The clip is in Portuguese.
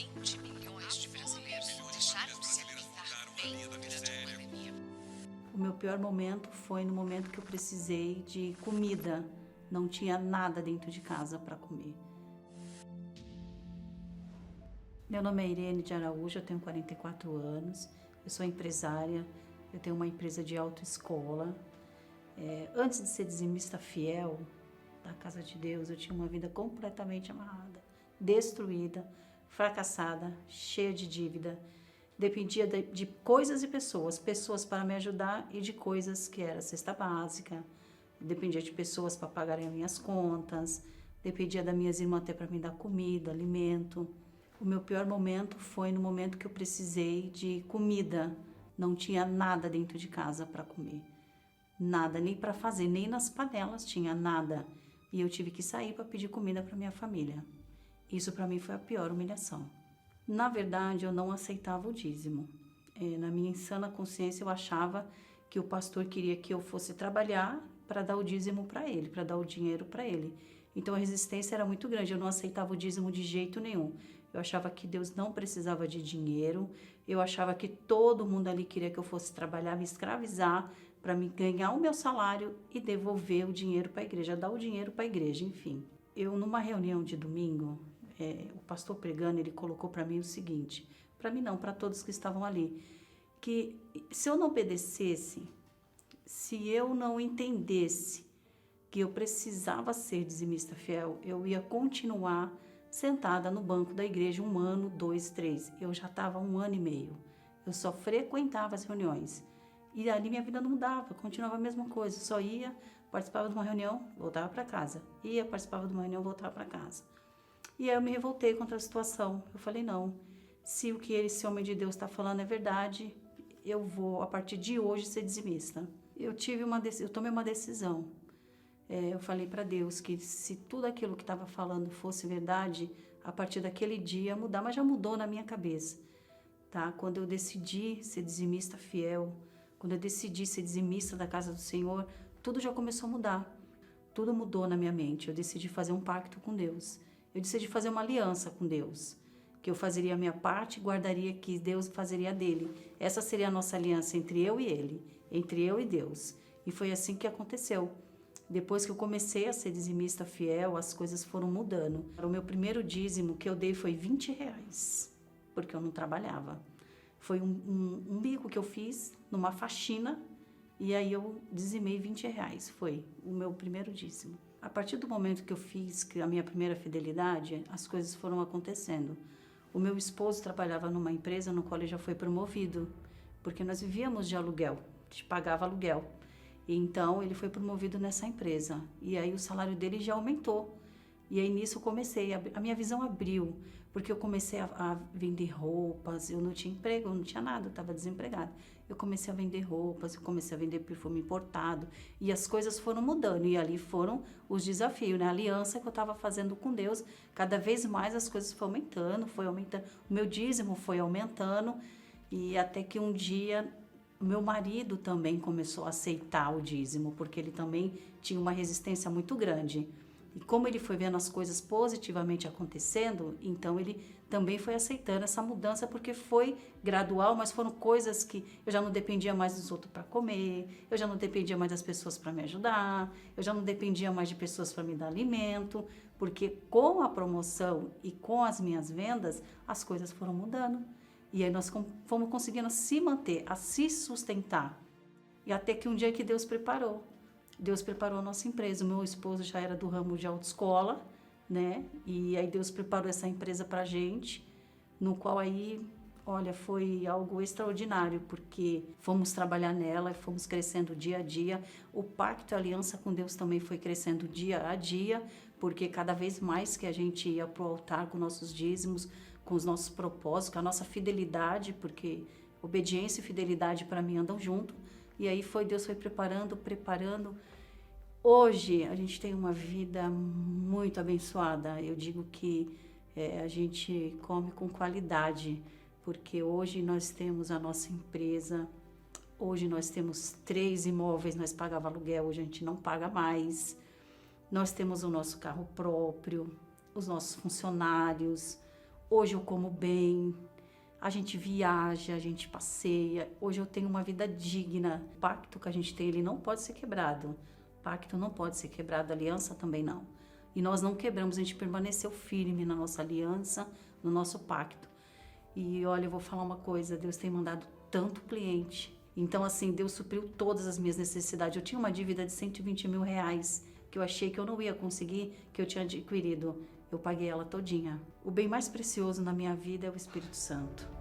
20 milhões de brasileiros deixaram de se alimentar bem durante a pandemia. O meu pior momento foi no momento que eu precisei de comida. Não tinha nada dentro de casa para comer. Meu nome é Irene de Araújo, eu tenho 44 anos, eu sou empresária, eu tenho uma empresa de autoescola. Antes de ser dizimista fiel da Casa de Deus, eu tinha uma vida completamente amarrada, destruída, fracassada, cheia de dívida. Dependia de coisas e pessoas para me ajudar e de coisas que era cesta básica. Dependia de pessoas para pagarem as minhas contas, dependia das minhas irmãs até para me dar comida, alimento. O meu pior momento foi no momento que eu precisei de comida. Não tinha nada dentro de casa para comer. Nada, nem para fazer, nem nas panelas tinha nada. E eu tive que sair para pedir comida para minha família. Isso para mim foi a pior humilhação. Na verdade, eu não aceitava o dízimo. Na minha insana consciência, eu achava que o pastor queria que eu fosse trabalhar para dar o dízimo para ele, para dar o dinheiro para ele. Então a resistência era muito grande, eu não aceitava o dízimo de jeito nenhum. Eu achava que Deus não precisava de dinheiro, eu achava que todo mundo ali queria que eu fosse trabalhar, me escravizar, para me ganhar o meu salário e devolver o dinheiro para a igreja, dar o dinheiro para a igreja, enfim. Eu, numa reunião de domingo, o pastor pregando, ele colocou para mim o seguinte, para mim não, para todos que estavam ali, que se eu não obedecesse, se eu não entendesse que eu precisava ser dizimista fiel, eu ia continuar sentada no banco da igreja 1 ano, 2, 3. Eu já estava 1 ano e meio. Eu só frequentava as reuniões. E ali minha vida não mudava, continuava a mesma coisa. Eu só ia, participava de uma reunião, voltava para casa. Ia, participava de uma reunião, voltava para casa. E aí eu me revoltei contra a situação. Eu falei, não, se o que esse homem de Deus está falando é verdade, eu vou, a partir de hoje, ser dizimista. Eu tomei uma decisão. Eu falei para Deus que se tudo aquilo que estava falando fosse verdade, a partir daquele dia ia mudar, mas já mudou na minha cabeça, tá? Quando eu decidi ser dizimista fiel, quando eu decidi ser dizimista da casa do Senhor, tudo já começou a mudar. Tudo mudou na minha mente. Eu decidi fazer um pacto com Deus. Eu decidi fazer uma aliança com Deus, que eu fazeria a minha parte e guardaria que Deus fazeria a dele. Essa seria a nossa aliança entre eu e ele, entre eu e Deus. E foi assim que aconteceu. Depois que eu comecei a ser dizimista fiel, as coisas foram mudando. O meu primeiro dízimo que eu dei foi R$ 20, porque eu não trabalhava. Foi um bico que eu fiz numa faxina e aí eu dizimei R$ 20. Foi o meu primeiro dízimo. A partir do momento que eu fiz a minha primeira fidelidade, as coisas foram acontecendo. O meu esposo trabalhava numa empresa no qual ele já foi promovido, porque nós vivíamos de aluguel, a gente pagava aluguel. Então, ele foi promovido nessa empresa. E aí, o salário dele já aumentou. E aí, nisso, eu comecei. A minha visão abriu. Porque eu comecei a vender roupas. Eu não tinha emprego, eu não tinha nada. Eu estava desempregada. Eu comecei a vender roupas. Eu comecei a vender perfume importado. E as coisas foram mudando. E ali foram os desafios, né? A aliança que eu estava fazendo com Deus. Cada vez mais as coisas foram aumentando. Foi aumentando. O meu dízimo foi aumentando. E até que um dia... O meu marido também começou a aceitar o dízimo, porque ele também tinha uma resistência muito grande. E como ele foi vendo as coisas positivamente acontecendo, então ele também foi aceitando essa mudança, porque foi gradual, mas foram coisas que eu já não dependia mais dos outros para comer, eu já não dependia mais das pessoas para me ajudar, eu já não dependia mais de pessoas para me dar alimento, porque com a promoção e com as minhas vendas, as coisas foram mudando. E aí nós fomos conseguindo se manter, a se sustentar. E até que um dia que Deus preparou. Deus preparou a nossa empresa. O meu esposo já era do ramo de autoescola, né? E aí Deus preparou essa empresa pra gente, no qual aí, olha, foi algo extraordinário, porque fomos trabalhar nela, fomos crescendo dia a dia. O pacto e a aliança com Deus também foi crescendo dia a dia, porque cada vez mais que a gente ia pro altar com nossos dízimos, com os nossos propósitos, com a nossa fidelidade, porque obediência e fidelidade para mim andam junto. E aí Deus foi preparando. Hoje a gente tem uma vida muito abençoada. Eu digo que a gente come com qualidade, porque hoje nós temos a nossa empresa, hoje nós temos 3 imóveis, nós pagava aluguel, hoje a gente não paga mais. Nós temos o nosso carro próprio, os nossos funcionários, Hoje eu como bem, a gente viaja, a gente passeia. Hoje eu tenho uma vida digna. O pacto que a gente tem, ele não pode ser quebrado. O pacto não pode ser quebrado, a aliança também não. E nós não quebramos, a gente permaneceu firme na nossa aliança, no nosso pacto. E olha, eu vou falar uma coisa, Deus tem mandado tanto cliente. Então, assim, Deus supriu todas as minhas necessidades. Eu tinha uma dívida de 120 mil reais, que eu achei que eu não ia conseguir, que eu tinha adquirido. Eu paguei ela todinha. O bem mais precioso na minha vida é o Espírito Santo.